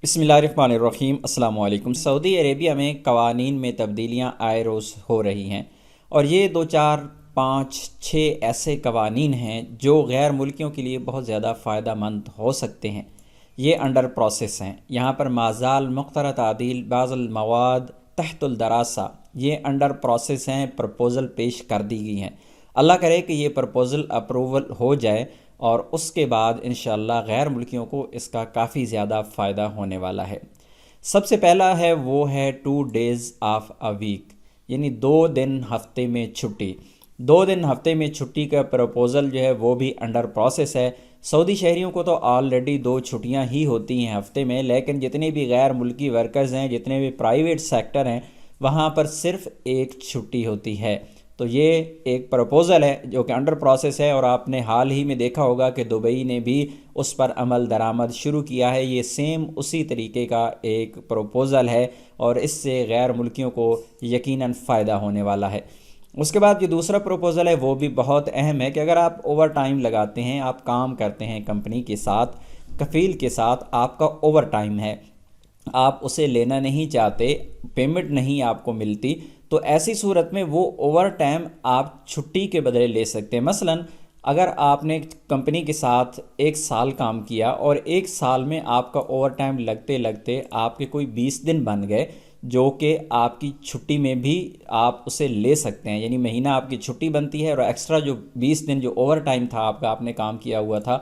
بسم اللہ الرحمن الرحیم۔ السلام علیکم۔ سعودی عربیہ میں قوانین میں تبدیلیاں آئے روز ہو رہی ہیں، اور یہ دو چار پانچ چھ ایسے قوانین ہیں جو غیر ملکیوں کے لیے بہت زیادہ فائدہ مند ہو سکتے ہیں۔ یہ انڈر پروسیس ہیں۔ یہاں پر مازال مخترع تعدیل بعض المواد تحت الدراسہ، یہ انڈر پروسیس ہیں، پرپوزل پیش کر دی گئی ہیں۔ اللہ کرے کہ یہ پرپوزل اپروول ہو جائے اور اس کے بعد انشاءاللہ غیر ملکیوں کو اس کا کافی زیادہ فائدہ ہونے والا ہے۔ سب سے پہلا ہے وہ ہے 2 days آف اے ویک، یعنی 2 دن ہفتے میں چھٹی۔ 2 دن ہفتے میں چھٹی کا پروپوزل جو ہے وہ بھی انڈر پروسیس ہے۔ سعودی شہریوں کو تو آلریڈی 2 چھٹیاں ہی ہوتی ہیں ہفتے میں، لیکن جتنے بھی غیر ملکی ورکرز ہیں، جتنے بھی پرائیویٹ سیکٹر ہیں، وہاں پر صرف ایک چھٹی ہوتی ہے۔ تو یہ ایک پروپوزل ہے جو کہ انڈر پروسیس ہے، اور آپ نے حال ہی میں دیکھا ہوگا کہ دبئی نے بھی اس پر عمل درآمد شروع کیا ہے۔ یہ سیم اسی طریقے کا ایک پروپوزل ہے، اور اس سے غیر ملکیوں کو یقیناً فائدہ ہونے والا ہے۔ اس کے بعد جو دوسرا پروپوزل ہے وہ بھی بہت اہم ہے کہ اگر آپ اوور ٹائم لگاتے ہیں، آپ کام کرتے ہیں کمپنی کے ساتھ، کفیل کے ساتھ، آپ کا اوور ٹائم ہے، آپ اسے لینا نہیں چاہتے، پیمنٹ نہیں آپ کو ملتی، تو ایسی صورت میں وہ اوور ٹائم آپ چھٹی کے بدلے لے سکتے ہیں۔ مثلاً اگر آپ نے کمپنی کے ساتھ 1 سال کام کیا اور 1 سال میں آپ کا اوور ٹائم لگتے لگتے آپ کے کوئی 20 دن بن گئے، جو کہ آپ کی چھٹی میں بھی آپ اسے لے سکتے ہیں، یعنی مہینہ آپ کی چھٹی بنتی ہے اور ایکسٹرا جو 20 دن جو اوور ٹائم تھا آپ کا، آپ نے کام کیا ہوا تھا،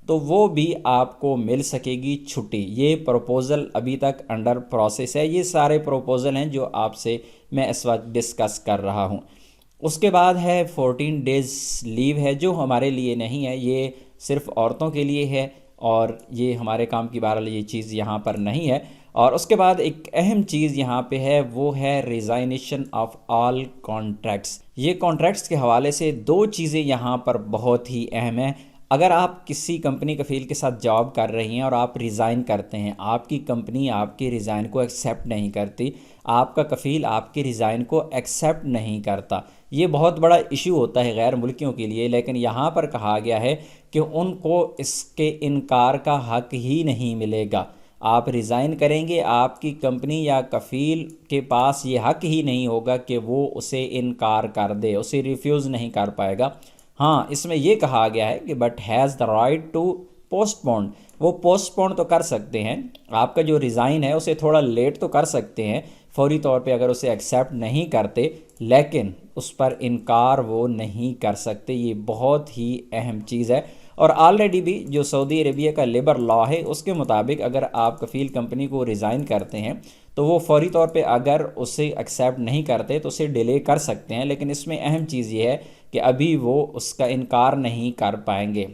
تو وہ بھی آپ کو مل سکے گی چھٹی۔ یہ پروپوزل ابھی تک انڈر پروسیس ہے۔ یہ سارے پروپوزل ہیں جو آپ سے میں اس وقت ڈسکس کر رہا ہوں۔ اس کے بعد ہے 14 days لیو ہے، جو ہمارے لیے نہیں ہے، یہ صرف عورتوں کے لیے ہے، اور یہ ہمارے کام کی بہرحال یہ چیز یہاں پر نہیں ہے۔ اور اس کے بعد ایک اہم چیز یہاں پہ ہے، وہ ہے ریزائنیشن آف آل کانٹریکٹس۔ یہ کانٹریکٹس کے حوالے سے 2 چیزیں یہاں پر بہت ہی اہم ہیں۔ اگر آپ کسی کمپنی کفیل کے ساتھ جاب کر رہی ہیں اور آپ ریزائن کرتے ہیں، آپ کی کمپنی آپ کے ریزائن کو ایکسیپٹ نہیں کرتی، آپ کا کفیل آپ کے ریزائن کو ایکسیپٹ نہیں کرتا، یہ بہت بڑا ایشو ہوتا ہے غیر ملکیوں کے لیے، لیکن یہاں پر کہا گیا ہے کہ ان کو اس کے انکار کا حق ہی نہیں ملے گا۔ آپ ریزائن کریں گے، آپ کی کمپنی یا کفیل کے پاس یہ حق ہی نہیں ہوگا کہ وہ اسے انکار کر دے، اسے ریفیوز نہیں کر پائے گا۔ ہاں، اس میں یہ کہا گیا ہے کہ but has the right to postpone, وہ پوسٹ پون تو کر سکتے ہیں، آپ کا جو ریزائن ہے اسے تھوڑا لیٹ تو کر سکتے ہیں فوری طور پہ اگر اسے ایکسیپٹ نہیں کرتے، لیکن اس پر انکار وہ نہیں کر سکتے۔ یہ بہت ہی اہم چیز ہے، اور آلریڈی بھی جو سعودی عربیہ کا لیبر لا ہے اس کے مطابق اگر آپ کفیل کمپنی کو ریزائن کرتے ہیں تو وہ فوری طور پہ اگر اسے ایکسیپٹ نہیں کرتے تو اسے ڈیلے کر سکتے ہیں، لیکن اس میں اہم چیز یہ ہے کہ ابھی وہ اس کا انکار نہیں کر پائیں گے۔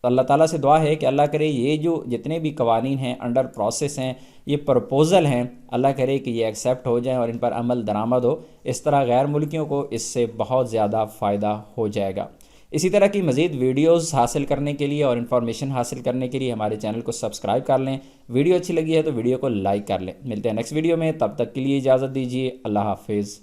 تو اللہ تعالیٰ سے دعا ہے کہ اللہ کرے یہ جو جتنے بھی قوانین ہیں انڈر پروسیس ہیں، یہ پرپوزل ہیں، اللہ کرے کہ یہ ایکسیپٹ ہو جائیں اور ان پر عمل درآمد ہو۔ اس طرح غیر ملکیوں کو اس سے بہت زیادہ فائدہ ہو جائے گا۔ اسی طرح کی مزید ویڈیوز حاصل کرنے کے لیے اور انفارمیشن حاصل کرنے کے لیے ہمارے چینل کو سبسکرائب کر لیں۔ ویڈیو اچھی لگی ہے تو ویڈیو کو لائک کر لیں۔ ملتے ہیں نیکسٹ ویڈیو میں، تب تک کے لیے اجازت دیجیے۔ اللہ حافظ۔